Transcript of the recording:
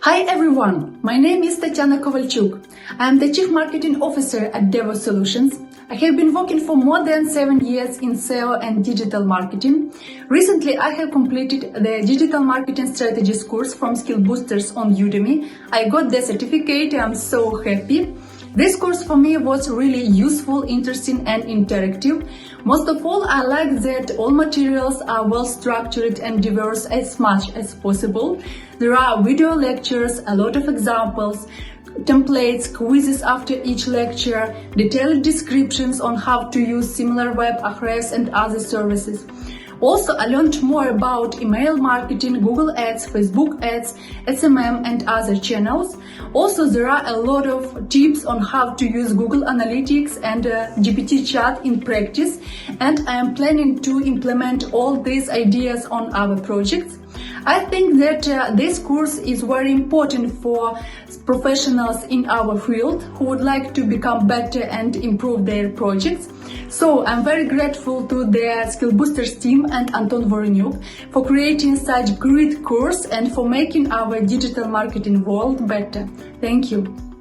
Hi everyone, my name is Tetyana Kovalchuk. I am the Chief Marketing Officer at Devo Solutions. I have been working for more than 7 years in SEO and digital marketing. Recently, I have completed the Digital Marketing Strategist course from Skill Boosters on Udemy. I got the certificate. I'm so happy. This course for me was really useful, interesting and interactive. Most of all, I like that all materials are well structured and diverse as much as possible. There are video lectures, a lot of examples, templates, quizzes after each lecture, detailed descriptions on how to use similar web ahrefs and other services. Also, I learned more about email marketing, Google Ads, Facebook Ads, SMM and other channels. Also, there are a lot of tips on how to use Google Analytics and GPT chat in practice, and I am planning to implement all these ideas on our projects. I think that this course is very important for professionals in our field who would like to become better and improve their projects. So I'm very grateful to the Skill Boosters team and Anton Voronuk for creating such great course and for making our digital marketing world better. Thank you.